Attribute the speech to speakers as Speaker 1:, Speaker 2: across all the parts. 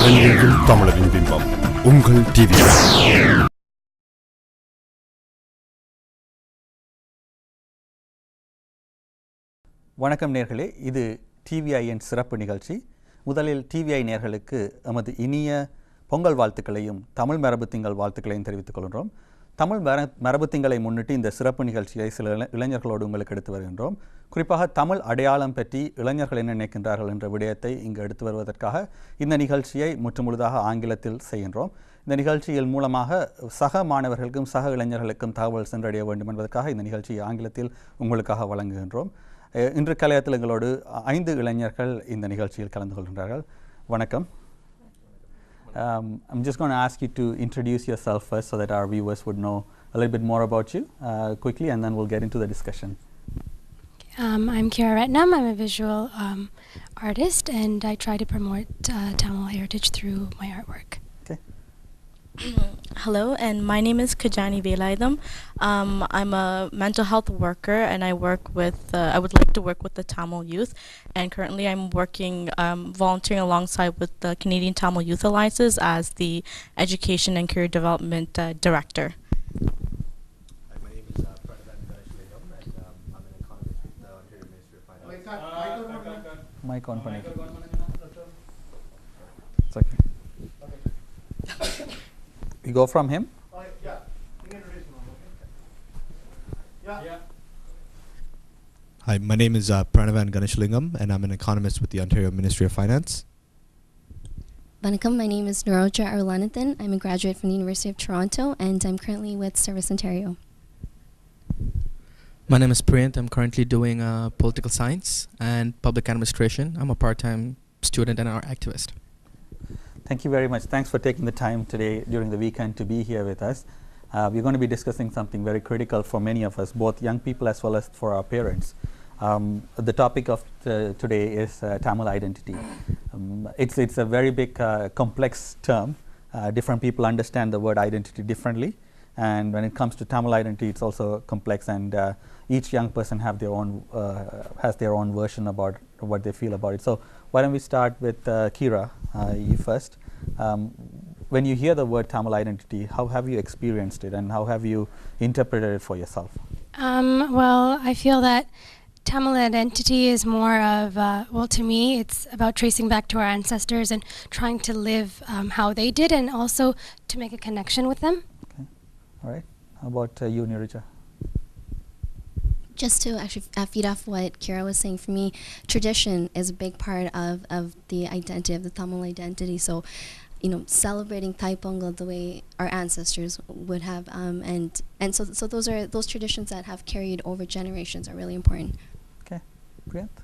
Speaker 1: உலகெங்கும் தமிழரின் பிம்பம் உங்கள் டிவி.
Speaker 2: வணக்கம் நேர்களே, இது டிவிஐயின் சிறப்பு நிகழ்ச்சி. முதலில் டிவிஐ நேர்களுக்கு எமது இனிய பொங்கல் வாழ்த்துக்களையும் தமிழ் மரபு திங்கள் வாழ்த்துக்களையும் தெரிவித்துக் கொள்கின்றோம். தமிழ் மரபு திங்களை முன்னிட்டு இந்த சிறப்பு நிகழ்ச்சியை சில இளைஞர்களோடு உங்களுக்கு எடுத்து வருகின்றோம். குறிப்பாக தமிழ் அடையாளம் பற்றி இளைஞர்கள் என்ன நினைக்கின்றார்கள் என்ற விடயத்தை இங்கு எடுத்து வருவதற்காக இந்த நிகழ்ச்சியை முற்றுமுழுதாக ஆங்கிலத்தில் செய்கின்றோம். இந்த நிகழ்ச்சியில் மூலமாக சக மாணவர்களுக்கும் சக இளைஞர்களுக்கும் தகவல் சென்றடைய வேண்டும் என்பதற்காக இந்த நிகழ்ச்சியை ஆங்கிலத்தில் உங்களுக்காக வழங்குகின்றோம். இன்று கலையத்தில் எங்களோடு 5 இளைஞர்கள் இந்த நிகழ்ச்சியில் கலந்து கொள்கின்றார்கள். வணக்கம். I'm just going to ask you to introduce yourself first so that our viewers would know a little bit more about you quickly, and then we'll get into the discussion.
Speaker 3: I'm Kira Ratnam. I'm a visual artist, and I try to promote Tamil heritage through my artwork.
Speaker 2: Okay.
Speaker 4: Hello, and my name is Kajani Velaidam. I'm a mental health worker, and I work with. I would like to work with the Tamil youth, and currently I'm working volunteering alongside with the Canadian Tamil Youth Alliances as the Education and Career Development Director.
Speaker 5: Hi, my name is Pranavan Ganeshligam, and I'm an economist with the Ontario Ministry of Finance.
Speaker 2: Mic on பண்ணி. It's okay. You go from him?
Speaker 5: Hi, my name is Pranavan Ganeshligam, and I'm an economist with the Ontario Ministry of Finance.
Speaker 6: Vanakkam, my name is Naroja Arulanathan. I'm a graduate from the University of Toronto, and I'm currently with Service Ontario.
Speaker 7: My name is Priyant. I'm currently doing political science and public administration. I'm a part-time student and an art activist.
Speaker 2: Thank you very much. Thanks for taking the time today during the weekend to be here with us. We're going to be discussing something very critical for many of us, both young people as well as for our parents. The topic of today is Tamil identity. It's a very big, complex term. Different people understand the word identity differently, and when it comes to Tamil identity, it's also complex, and each young person has their own version about what they feel about it. So why don't we start with Kira, you first. When you hear the word Tamil identity, how have you experienced it, and how have you interpreted it for yourself?
Speaker 3: Well, I feel that Tamil identity is more of, well, to me, it's about tracing back to our ancestors and trying to live how they did, and also to make a connection with them.
Speaker 2: Okay. All right. How about you, Nirija?
Speaker 6: Just to actually feed off what Kira was saying, for me, tradition is a big part of the identity, of the Tamil identity. So, you know, celebrating Thai Pongal the way our ancestors would have, and so those traditions that have carried over generations are really important.
Speaker 2: Okay. Priyant?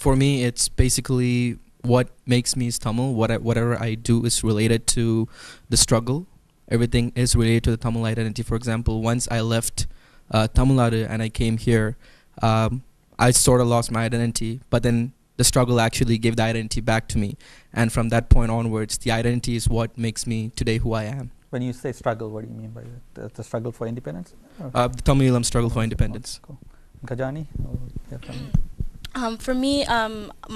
Speaker 7: For me, it's basically what makes me is Tamil. Whatever I do is related to the struggle. Everything is related to the Tamil identity. For example, once I left Tamil Nadu and I came here, I sort of lost my identity, but then the struggle actually gave the identity back to me, and from that point onwards, the identity is what makes me today who I am.
Speaker 2: When you say struggle, what do you mean by that? The struggle for independence?
Speaker 7: The Tamilam struggle for independence.
Speaker 2: Cool. Kajani?
Speaker 4: For me,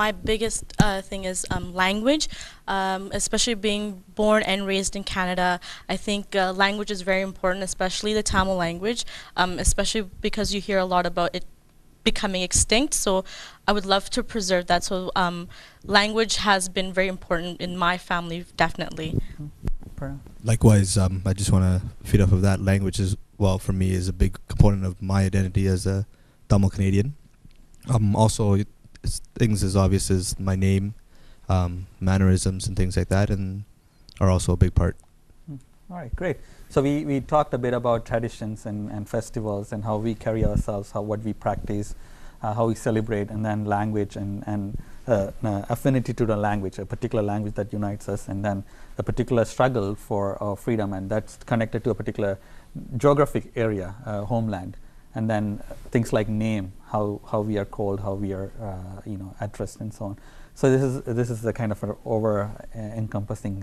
Speaker 4: my biggest thing is language, especially being born and raised in Canada. I think language is very important, especially the Tamil language, especially because you hear a lot about it becoming extinct. So I would love to preserve that. So language has been very important in my family, definitely.
Speaker 5: Likewise, I just want to feed off of that. Language is, well, for me, is a big component of my identity as a Tamil Canadian. Also, things as obvious as my name, mannerisms and things like that, and are also a big part.
Speaker 2: All right, great. So we talked a bit about traditions and festivals and how we carry ourselves, what we practice, how we celebrate, and then language and affinity to the language, a particular language that unites us, and then a particular struggle for freedom, and that's connected to a particular geographic area, homeland. And then things like name, how we are called, how we are addressed, and so on. So this is the kind of an encompassing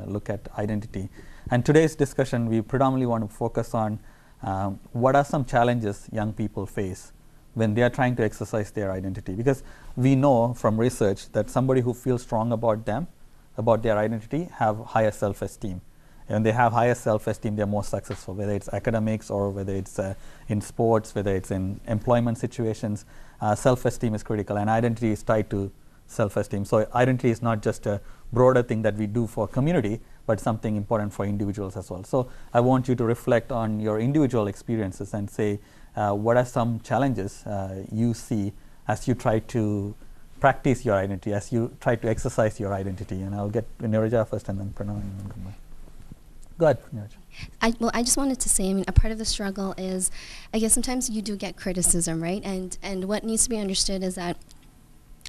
Speaker 2: look at identity. And today's discussion, we predominantly want to focus on what are some challenges young people face when they are trying to exercise their identity. Because we know from research that somebody who feels strong about them, about their identity, have higher self-esteem. And they have higher self-esteem, they're more successful, whether it's academics or whether it's in sports, whether it's in employment situations. Self-esteem is critical, and identity is tied to self-esteem. So identity is not just a broader thing that we do for community, but something important for individuals as well. So I want you to reflect on your individual experiences and say, what are some challenges you see as you try to practice your identity, as you try to exercise your identity? And I'll get Neeraja first and then Pranav and then come back. Go ahead, Neeraja.
Speaker 6: I just wanted to say, I mean, a part of the struggle is, I guess sometimes you do get criticism, right? And what needs to be understood is that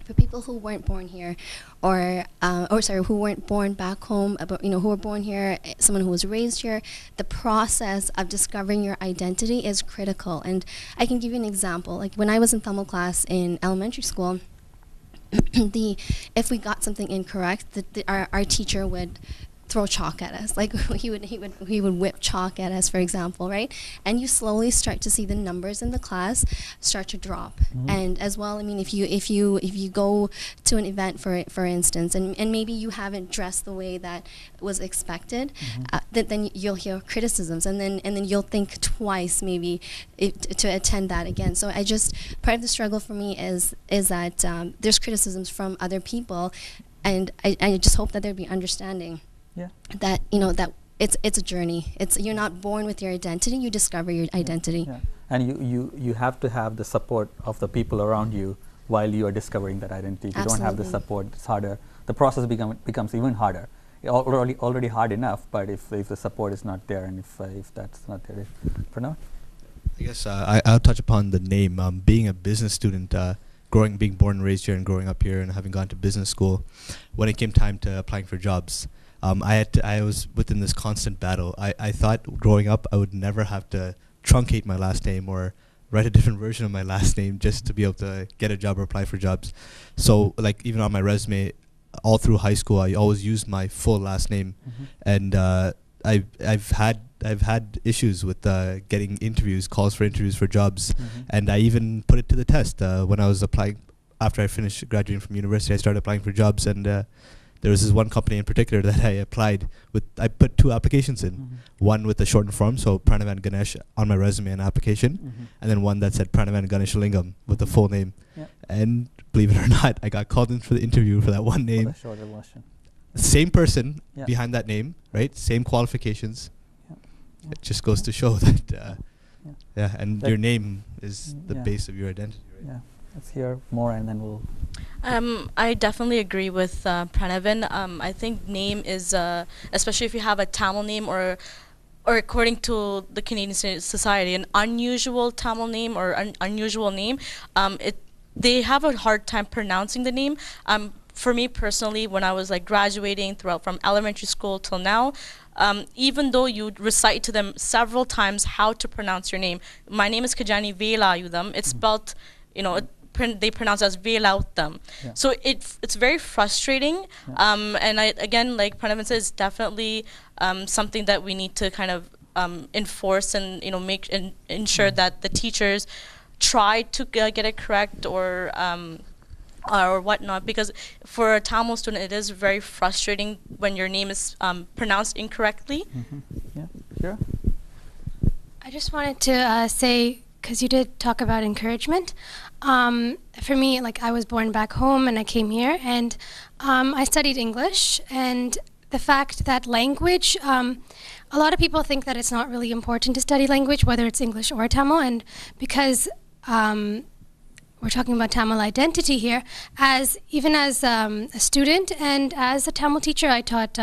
Speaker 6: for people who weren't born here, or who weren't born back home, who were born here, someone who was raised here, the process of discovering your identity is critical. And I can give you an example. Like when I was in Tamil class in elementary school, if we got something incorrect, our teacher would throw chalk at us. Like he would whip chalk at us, for example, right? And you slowly start to see the numbers in the class start to drop. And as well, I mean, if you go to an event, for instance, and maybe you haven't dressed the way that was expected, then you'll hear criticisms, and then you'll think twice maybe to attend that again. So part of the struggle for me is that there's criticisms from other people, and I just hope that there'd be understanding.
Speaker 2: Yeah.
Speaker 6: That that it's a journey. You're not born with your identity. You discover your identity.
Speaker 2: Yeah. And you have to have the support of the people around you while you are discovering that identity. If you don't have the support, it's harder. The process becomes even harder. Already hard enough, but if the support is not there, and if that's not there, Pranav?
Speaker 5: I guess I'll touch upon the name. Being a business student, being born and raised here and growing up here and having gone to business school, when it came time to applying for jobs, I was within this constant battle. I thought growing up I would never have to truncate my last name or write a different version of my last name just to be able to get a job or apply for jobs. So like even on my resume, all through high school, I always used my full last name, and I've had issues with getting calls for interviews for jobs, and I even put it to the test when I was applying. After I finished graduating from university, I started applying for jobs, and there was this one company in particular that I applied with. I put 2 applications in, one with the shortened form, so Pranavan Ganesh on my resume and application, and then one that said Pranavan Ganeshalingam with the full name. And believe it or not, I got called in for the interview for that one name.
Speaker 2: For the shorter version.
Speaker 5: Same person behind that name, right? Same qualifications. It just goes to show that, and your name is the base of your identity, right?
Speaker 2: Yeah. Let's hear more, and then we'll.
Speaker 4: I definitely agree with Pranavan. I think name is, especially if you have a Tamil name or according to the Canadian society, an unusual Tamil name or unusual name, they have a hard time pronouncing the name. For me personally, when I was like graduating from elementary school till now, even though you recite to them several times how to pronounce your name, my name is Kajani Velayudham. It's spelled, they pronounce as Velautham. So it's very frustrating. And again, like Pranavan says, it's definitely something that we need to kind of enforce and ensure that the teachers try to get it correct or whatnot, because for a Tamil student it is very frustrating when your name is pronounced incorrectly.
Speaker 2: Yeah, sure.
Speaker 3: I just wanted to say, because you did talk about encouragement. For me, like I was born back home and I came here, and I studied English, and the fact that language, a lot of people think that it's not really important to study language, whether it's English or Tamil, and because we're talking about Tamil identity here, even as a student and as a Tamil teacher, I taught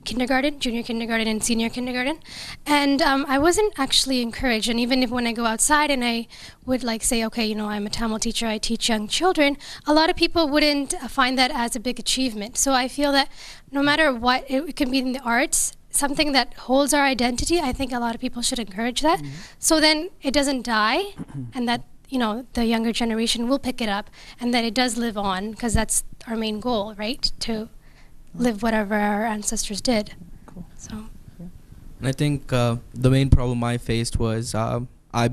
Speaker 3: kindergarten, junior kindergarten, and senior kindergarten, and I wasn't actually encouraged. And even when I go outside and I would say, okay, I'm a Tamil teacher, I teach young children, a lot of people wouldn't find that as a big achievement. So I feel that no matter what, it can be in the arts, something that holds our identity, I think a lot of people should encourage that. So then it doesn't die, and that the younger generation will pick it up, and that it does live on, because that's our main goal, right? To live whatever our ancestors did.
Speaker 2: Cool.
Speaker 3: So.
Speaker 7: And I think the main problem I faced was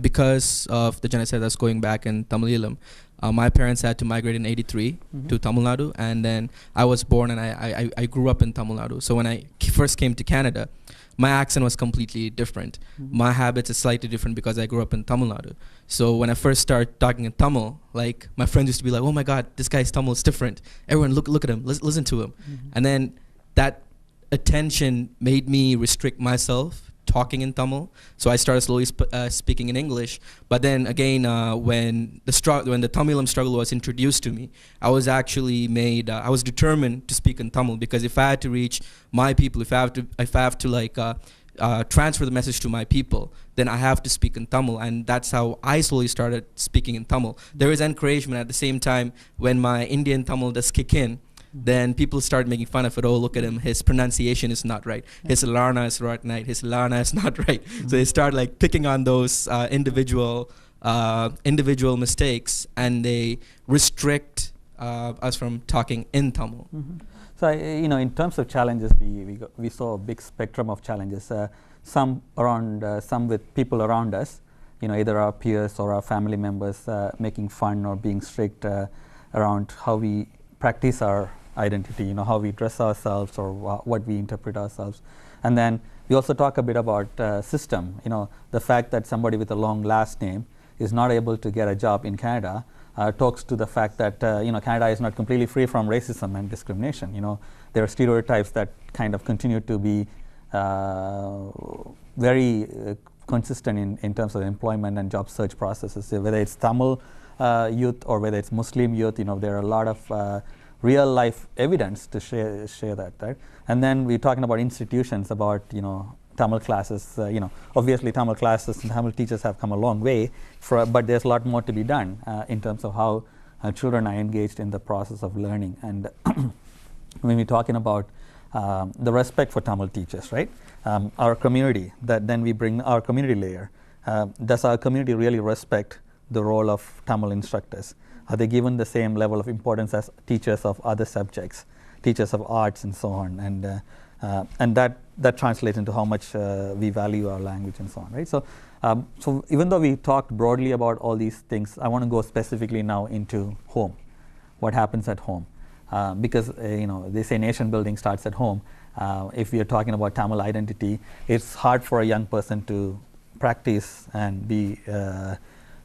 Speaker 7: because of the genocide that's going back in Tamil Eelam, my parents had to migrate in '83 to Tamil Nadu, and then I was born and I grew up in Tamil Nadu. So when I first came to Canada, my accent was completely different. My habits is slightly different because I grew up in Tamil Nadu. So when I first started talking in Tamil, like my friends used to be like, "Oh my God, this guy's Tamil is different. Everyone look at him, listen to him," and then that attention made me restrict myself talking in Tamil, so I started slowly speaking in English. But then again, when the Tamilam struggle was introduced to me, I was actually I was determined to speak in Tamil, because if I had to reach my people, if I have to like transfer the message to my people, then I have to speak in Tamil, and that's how I slowly started speaking in Tamil. There is encouragement at the same time when my Indian Tamil does kick in. Then people start making fun of it. Oh, look at him, his pronunciation is not right. His Lana is right, his Lana is not right. So they start like picking on those individual mistakes, and they restrict us from talking in Tamil.
Speaker 2: So, in terms of challenges, we saw a big spectrum of challenges. Some with people around us, either our peers or our family members making fun or being strict around how we practice our identity, how we dress ourselves or what we interpret ourselves. And then we also talk a bit about system, the fact that somebody with a long last name is not able to get a job in Canada talks to the fact that Canada is not completely free from racism and discrimination. There are stereotypes that kind of continue to be very consistent in terms of employment and job search processes. So whether it's Tamil youth or whether it's Muslim youth, there are a lot of real life evidence to share that, right? And then we're talking about institutions, about Tamil classes. Obviously Tamil classes and Tamil teachers have come a long way, but there's a lot more to be done in terms of how children are engaged in the process of learning. And when we're talking about the respect for Tamil teachers, right? Our community, that then we bring our community layer. Does our community really respect the role of Tamil instructors? Are they given the same level of importance as teachers of other subjects, teachers of arts and so on? And that translates into how much we value our language and so on, right? So even though we talked broadly about all these things, I want to go specifically now into home, what happens at home. Because they say nation building starts at home. If we are talking about Tamil identity, it's hard for a young person to practice and be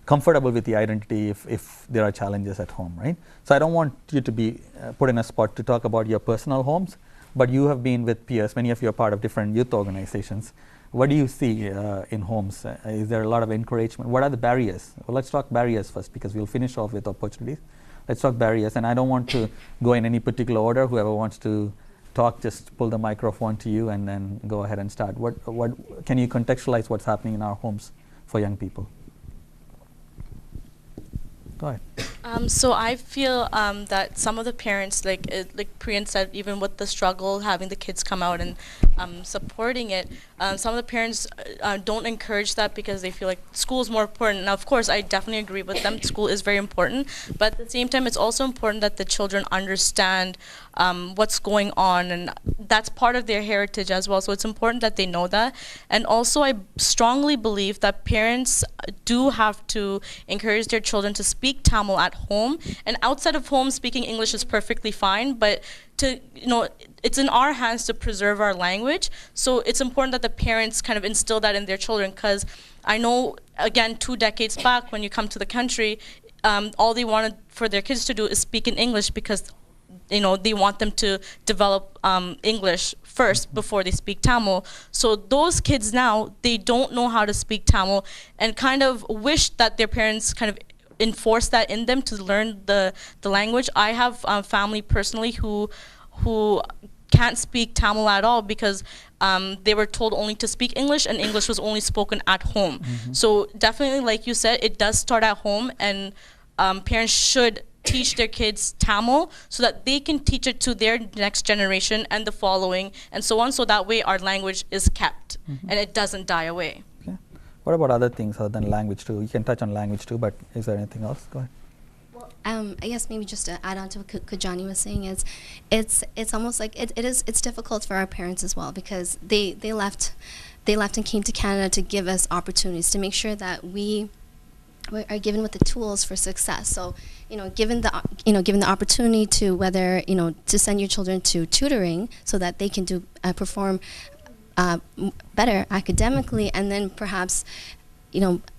Speaker 2: comfortable with the identity if there are challenges at home, right? So I don't want you to be put in a spot to talk about your personal homes, but you have been with peers. Many of you are part of different youth organizations. What do you see in homes? Is there a lot of encouragement? What are the barriers? Well, let's talk barriers first, because we'll finish off with opportunities. Let's talk barriers, and I don't want to go in any particular order. Whoever wants to talk, just pull the microphone to you and then go ahead and start. What can you contextualize what's happening in our homes for young people? Go ahead.
Speaker 4: So I feel that some of the parents, like Priyan said, even with the struggle, having the kids come out and supporting it, some of the parents don't encourage that because they feel like school is more important. Now, of course, I definitely agree with them. School is very important, but at the same time, it's also important that the children understand what's going on, and that's part of their heritage as well. So it's important that they know that. And also, I strongly believe that parents do have to encourage their children to speak Tamil at home, and outside of home, speaking English is perfectly fine, but it's in our hands to preserve our language. So it's important that the parents kind of instill that in their children, because I know, again, 2 decades back when you come to the country, all they wanted for their kids to do is speak in English, because they want them to develop English first before they speak Tamil. So those kids now, they don't know how to speak Tamil, and kind of wish that their parents kind of enforce that in them to learn the language. I have family personally who can't speak Tamil at all because they were told only to speak English, and English was only spoken at home. So definitely, like you said, it does start at home, and parents should teach their kids Tamil so that they can teach it to their next generation and the following and so on, so that way our language is kept and it doesn't die away.
Speaker 2: Okay. What about other things other than language too? You can touch on language too, but is there anything else? Go ahead.
Speaker 6: I guess maybe just to add on to what Kajani was saying, it's almost like it's difficult for our parents as well, because they left they left and came to Canada to give us opportunities, to make sure that we are given with the tools for success. So, given the opportunity to, whether to send your children to tutoring so that they can perform better academically, and then perhaps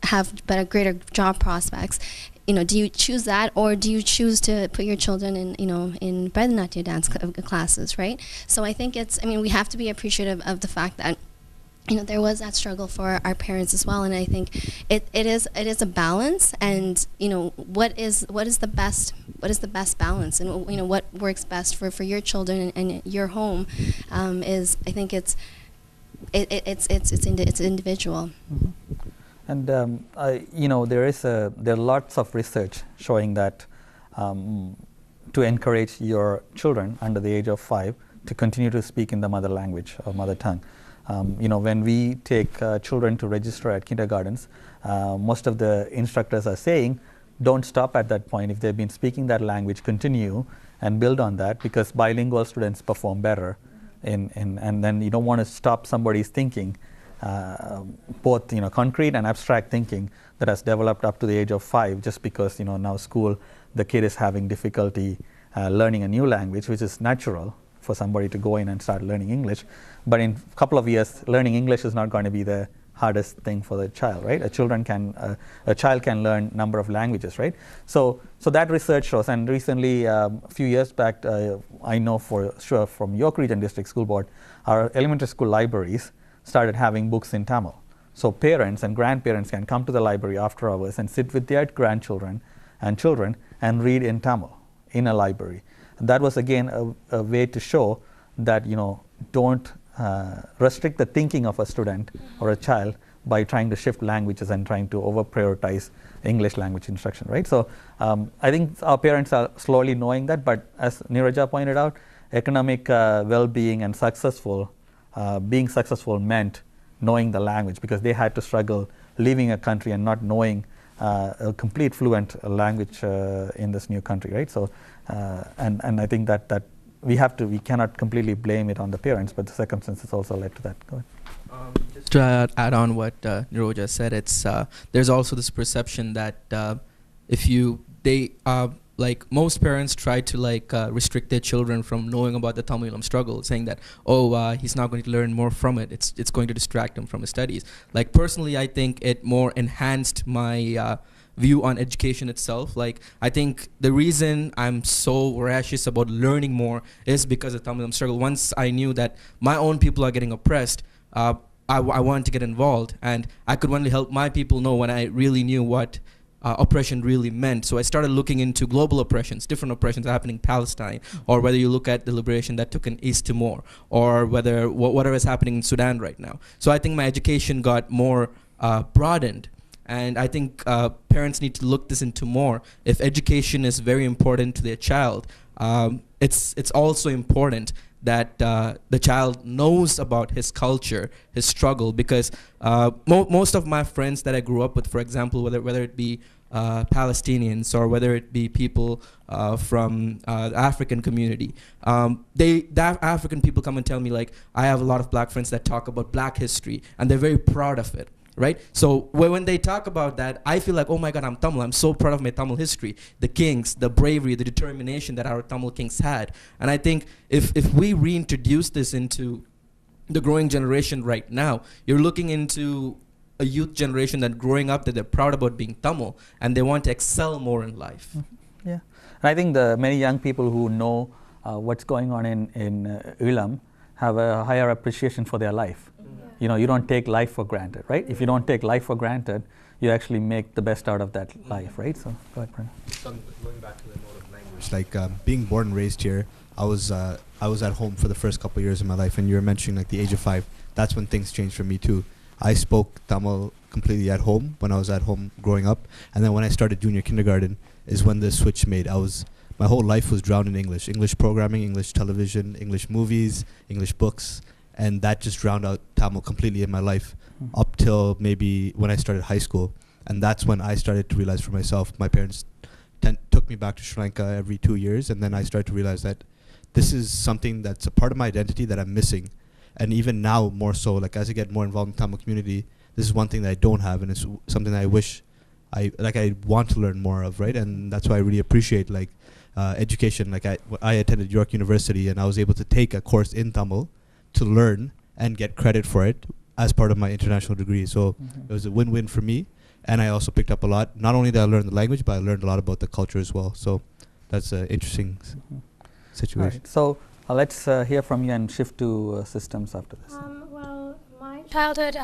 Speaker 6: have greater job prospects. Do you choose that, or do you choose to put your children in Bharatanatyam dance classes, right? So I think we have to be appreciative of the fact that there was that struggle for our parents as well, and I think it is a balance, and what is the best balance, and what works best for your children and your home is, I think it's individual.
Speaker 2: Mm-hmm. And there are lots of research showing that to encourage your children under the age of 5 to continue to speak in the mother language or mother tongue. When we take children to register at kindergartens, most of the instructors are saying, don't stop at that point. If they've been speaking that language, continue and build on that, because bilingual students perform better. And then you don't want to stop somebody's thinking, both concrete and abstract thinking that has developed up to the age of 5, just because now school, the kid is having difficulty learning a new language, which is natural for somebody to go in and start learning English. But in a couple of years, learning English is not going to be the hardest thing for the child, right? A child can learn number of languages, right? So that research shows, and recently, a few years back, I know for sure from York Region District School Board, our elementary school libraries started having books in Tamil. So parents and grandparents can come to the library after hours and sit with their grandchildren and children and read in Tamil in a library. And that was again a way to show that don't restrict the thinking of a student or a child by trying to shift languages and trying to over prioritize English language instruction, right? So I think our parents are slowly knowing that, but as Neeraja pointed out, economic well-being and being successful meant knowing the language, because they had to struggle leaving a country and not knowing a complete fluent language in this new country, right? So and I think that we cannot completely blame it on the parents, but the circumstances also led to that. Go ahead.
Speaker 7: Just to add on what Niroja said, it's there's also this perception that like most parents try to restrict their children from knowing about the Tamilam struggle, saying that he's not going to learn more from it. It's going to distract him from his studies. Like personally, I think it more enhanced my view on education itself. Like I think the reason I'm so voracious about learning more is because of the Tamilam struggle. Once I knew that my own people are getting oppressed, I wanted to get involved, and I could only help my people know when I really knew what oppression really meant. So I started looking into global oppressions, different oppressions happening in Palestine, or whether you look at the liberation that took in East Timor, or whatever is happening in Sudan right now. So I think my education got more broadened. And I think parents need to look this into more. If education is very important to their child, it's also important that the child knows about his culture, his struggle, because most of my friends that I grew up with, for example, whether it be Palestinians or whether it be people from the African community, that African people come and tell me, like, I have a lot of black friends that talk about black history, and they're very proud of it. Right? So when they talk about that, I feel like, oh my God, I'm Tamil. I'm so proud of my Tamil history. The kings, the bravery, the determination that our Tamil kings had. And I think if we reintroduce this into the growing generation right now, you're looking into a youth generation that growing up, that they're proud about being Tamil, and they want to excel more in life.
Speaker 2: Mm-hmm. Yeah. And I think the many young people who know what's going on in Ilam have a higher appreciation for their life. You don't take life for granted, right? If you don't take life for granted, you actually make the best out of that life, right? So go ahead, Pranav.
Speaker 5: Going back to the mode of language, like being born and raised here, I was at home for the first couple of years of my life, and you were mentioning like the age of 5. That's when things changed for me too. I spoke Tamil completely at home when I was at home growing up, and then when I started junior kindergarten is when the switch made. My whole life was drowned in English programming, English television, English movies, English books. And that just drowned out Tamil completely in my life up till maybe when I started high school. And that's when I started to realize for myself, my parents took me back to Sri Lanka every 2 years. And then I started to realize that this is something that's a part of my identity that I'm missing. And even now, more so, like as I get more involved in the Tamil community, this is one thing that I don't have, and it's something that I wish I want to learn more of, right? And that's why I really appreciate like education. Like I attended York University, and I was able to take a course in Tamil to learn and get credit for it as part of my international degree. So it was a win-win for me, and I also picked up a lot. Not only did I learn the language, but I learned a lot about the culture as well. So that's an interesting situation.
Speaker 2: Right. So let's hear from you and shift to systems after this.
Speaker 3: Well, my childhood,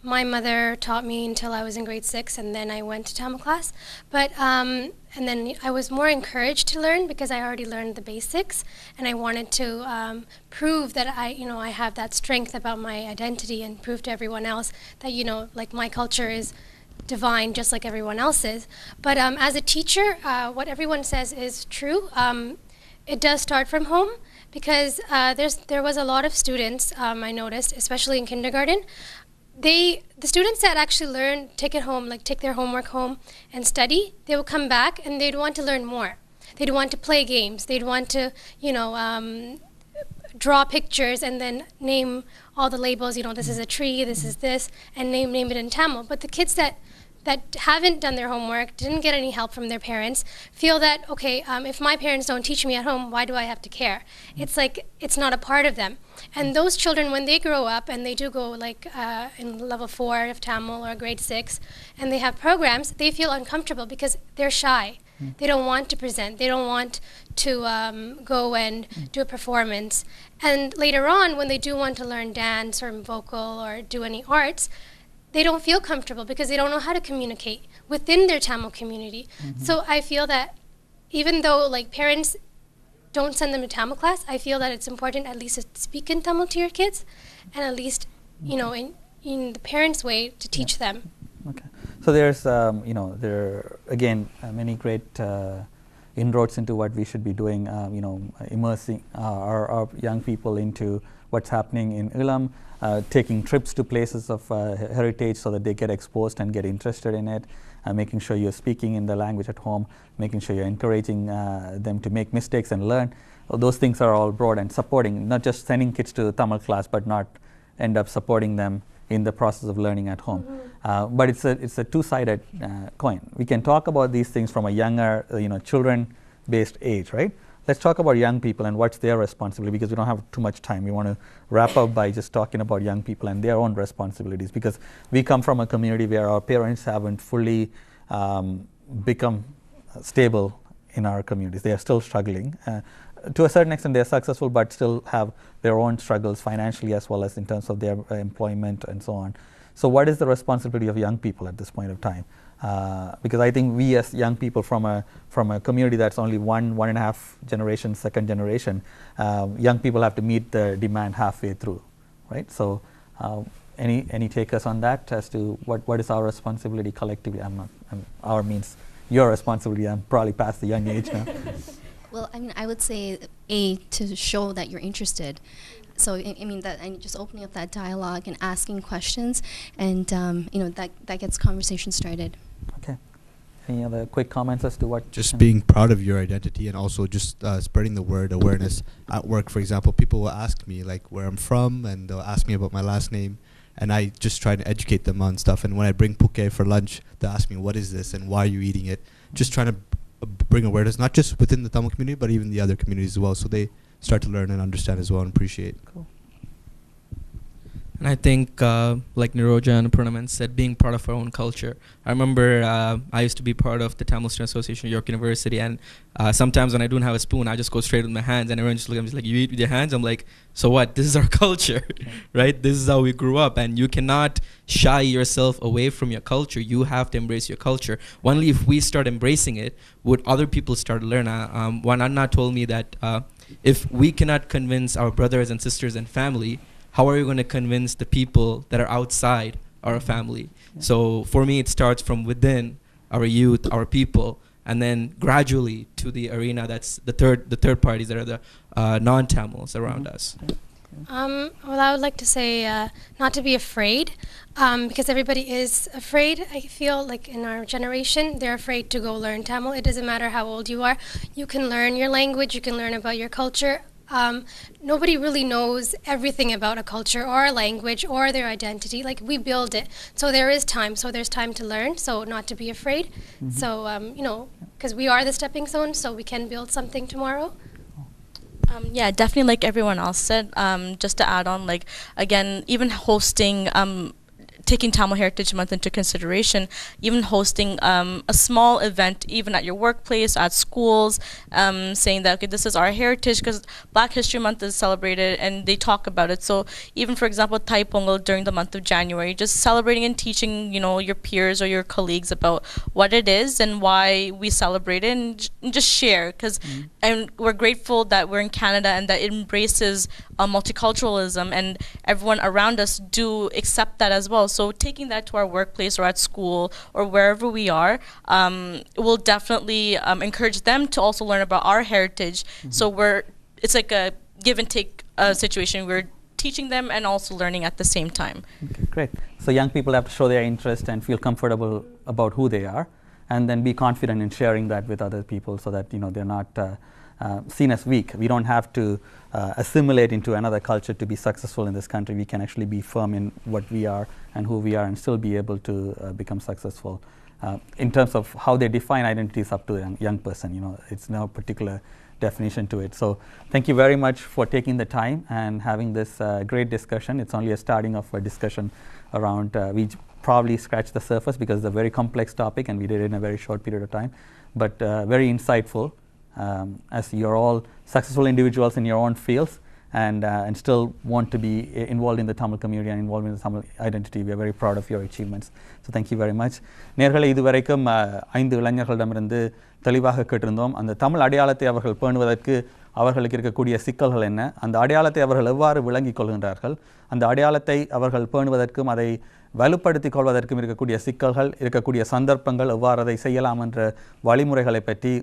Speaker 3: my mother taught me until I was in grade 6, and then I went to Tamil class. But and then I was more encouraged to learn because I already learned the basics, and I wanted to prove that I have that strength about my identity, and prove to everyone else that like my culture is divine just like everyone else's. But as a teacher, what everyone says is true. It does start from home, because there was a lot of students I noticed, especially in kindergarten. The students that actually take their homework home and study, they will come back and they'd want to learn more. They'd want to play games. They'd want to, draw pictures and then name all the labels. This is a tree, this is this, and name it in Tamil. But the kids that haven't done their homework, didn't get any help from their parents, feel that, okay, if my parents don't teach me at home, why do I have to care? It's like, it's not a part of them. And those children, when they grow up and they do go in level 4 of Tamil or grade 6, and they have programs, they feel uncomfortable because they're shy. They don't want to present. They don't want to go and do a performance. And later on, when they do want to learn dance or vocal or do any arts, they don't feel comfortable because they don't know how to communicate within their Tamil community. So I feel that even though parents don't send them to Tamil class, I feel that it's important at least to speak in Tamil to your kids, and at least in the parents' way to teach them.
Speaker 2: Okay. So there's there are again many great inroads into what we should be doing. Immersing our young people into what's happening in Ilam. Taking trips to places of heritage so that they get exposed and get interested in it, making sure you're speaking in the language at home, making sure you're encouraging them to make mistakes and learn. Those things are all broad, and supporting, not just sending kids to the Tamil class, but not end up supporting them in the process of learning at home. But it's a two-sided coin. We can talk about these things from a younger, children-based age, right? Let's talk about young people and what's their responsibility, because we don't have too much time. We want to wrap up by just talking about young people and their own responsibilities, because we come from a community where our parents haven't fully become stable in our communities. They are still struggling. To a certain extent, they're successful, but still have their own struggles financially as well as in terms of their employment and so on. So what is the responsibility of young people at this point of time? Because I think we as young people from a community that's only one and a half generation, second generation, young people have to meet the demand halfway through, right? So any takers on that as to what is our responsibility collectively? Our means your responsibility. I'm probably past the young age now.
Speaker 6: Well, I would say to show that you're interested. So just opening up that dialogue and asking questions, and that gets conversation started.
Speaker 2: Okay. Any other quick comments as to what?
Speaker 5: Just being proud of your identity, and also just spreading the word, awareness at work. For example, people will ask me where I'm from, and they'll ask me about my last name, and I just try to educate them on stuff. And when I bring puke for lunch, they ask me, what is this and why are you eating it? Just trying to bring awareness, not just within the Tamil community, but even the other communities as well, so they start to learn and understand as well and appreciate.
Speaker 2: Cool.
Speaker 7: And I think, like Niroja and Purnamant said, being part of our own culture. I remember I used to be part of the Tamil Student Association at York University, and sometimes when I don't have a spoon, I just go straight with my hands, and everyone just looks at me like, you eat with your hands? I'm like, so what? This is our culture, right? This is how we grew up, and you cannot shy yourself away from your culture. You have to embrace your culture. Only if we start embracing it, would other people start to learn. One Anna told me that if we cannot convince our brothers and sisters and family, how are you going to convince the people that are outside our family? Yeah. So for me, it starts from within our youth, our people, and then gradually to the arena. That's the third parties that are the non-Tamils around us.
Speaker 3: Well, I would like to say not to be afraid, because everybody is afraid. I feel like in our generation, they're afraid to go learn Tamil. It doesn't matter how old you are. You can learn your language. You can learn about your culture nobody really knows everything about a culture or a language or their identity. Like, we build it. So there is time. So there's time to learn. So not to be afraid. So, because we are the stepping stone, so we can build something tomorrow.
Speaker 4: Yeah, definitely like everyone else said, just to add on, like, again, even hosting, taking Tamil Heritage Month into consideration, even hosting a small event, even at your workplace, at schools, saying that, okay, this is our heritage, because Black History Month is celebrated and they talk about it. So even, for example, Thai Pongal during the month of January, just celebrating and teaching, your peers or your colleagues about what it is and why we celebrate it, and just share, because and we're grateful that we're in Canada and that it embraces multiculturalism, and everyone around us do accept that as well. So taking that to our workplace or at school or wherever we are, will definitely encourage them to also learn about our heritage. So it's like a give and take situation. We're teaching them and also learning at the same time.
Speaker 2: Okay, great. So young people have to show their interest and feel comfortable about who they are, and then be confident in sharing that with other people, so that they're not seen as weak. We don't have to assimilate into another culture to be successful in this country. We can actually be firm in what we are and who we are, and still be able to become successful. In terms of how they define identity is up to a young person. It's no particular definition to it. So thank you very much for taking the time and having this great discussion. It's only a starting of a discussion around, we probably scratched the surface because it's a very complex topic and we did it in a very short period of time, but very insightful. As you're all successful individuals in your own fields, and still want to be involved in the Tamil community and involved in the Tamil identity. We are very proud of your achievements. So thank you very much. நேயர்களே, இதுவரைக்கும் 5 இளைஞர்களிடமிருந்து தெளிவாக கேட்டிருந்தோம். அந்த தமிழ் அடையாளத்தை அவர்கள் பேணுவதற்கு அவர்களுக்கு இருக்கக்கூடிய சிக்கல்கள் என்ன, அந்த அடையாளத்தை அவர்கள் எவ்வாறு விளங்கிக் கொள்கின்றார்கள், அந்த அடையாளத்தை அவர்கள் பேணுவதற்கும் அதை வலுப்படுத்திக் கொள்வதற்கும் இருக்கக்கூடிய சிக்கல்கள், இருக்கக்கூடிய சந்தர்ப்பங்கள், எவ்வாறு அதை செய்யலாம் என்ற வழிமுறைகளை பற்றி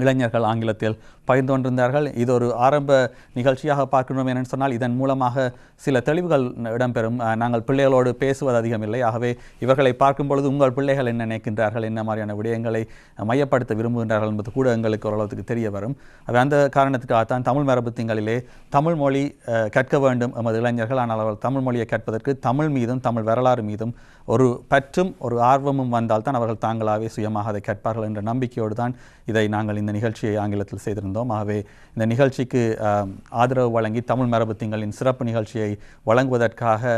Speaker 2: இளைஞர்கள் ஆங்கிலத்தில் பகிர்ந்து கொண்டிருந்தார்கள். இது ஒரு ஆரம்ப நிகழ்ச்சியாக பார்க்கணும் என்று சொன்னால், இதன் மூலமாக சில தெளிவுகள் இடம்பெறும். நாங்கள் பிள்ளைகளோடு பேசுவது அதிகமில்லை. ஆகவே இவர்களை பார்க்கும் பொழுது உங்கள் பிள்ளைகள் என்ன நினைக்கின்றார்கள், என்ன மாதிரியான விடயங்களை மையப்படுத்த விரும்புகின்றார்கள் என்பது கூட எங்களுக்கு ஓரளவுக்கு தெரிய வரும். அந்த காரணத்துக்காகத்தான் தமிழ் மரபு திங்களிலே தமிழ் மொழி கற்க வேண்டும் எமது இளைஞர்கள். ஆனால் அவர்கள் தமிழ் மொழியை கற்பதற்கு தமிழ் மீதும் தமிழ் வரலாறு மீதும் ஒரு பற்றும் ஒரு ஆர்வமும் வந்தால்தான் அவர்கள் தாங்களாகவே சுயமாக அதை கற்பார்கள் என்ற நம்பிக்கையோடு தான் இதை நாங்கள் இந்த நிகழ்ச்சியை ஆங்கிலத்தில் செய்திருந்தோம். ஆகவே இந்த நிகழ்ச்சிக்கு ஆதரவு வழங்கி தமிழ் மரபு திங்களின் சிறப்பு நிகழ்ச்சியை வழங்குவதற்காக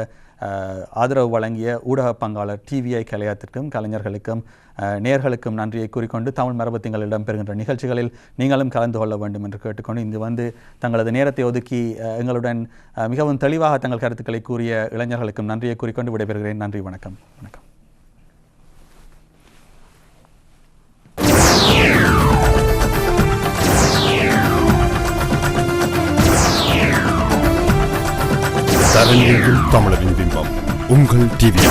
Speaker 2: ஆதரவு வழங்கிய ஊடக பங்காளர் டிவிஐ கலையத்திற்கும் கலைஞர்களுக்கும் நேயர்களுக்கும் நன்றியை கூறிக்கொண்டு, தமிழ் மரபு திங்கள் இடம்பெறுகின்ற நிகழ்ச்சிகளில் நீங்களும் கலந்து கொள்ள வேண்டும் என்று கேட்டுக்கொண்டு, இங்கு வந்து தங்களது நேரத்தை ஒதுக்கி எங்களுடன் மிகவும் தெளிவாக தங்கள் கருத்துக்களை கூறிய இளைஞர்களுக்கும் நன்றியை கூறிக்கொண்டு விடைபெறுகிறேன். நன்றி, வணக்கம். வணக்கம்.
Speaker 1: தமிழரின் பிம்பம் உங்கள் டிவி.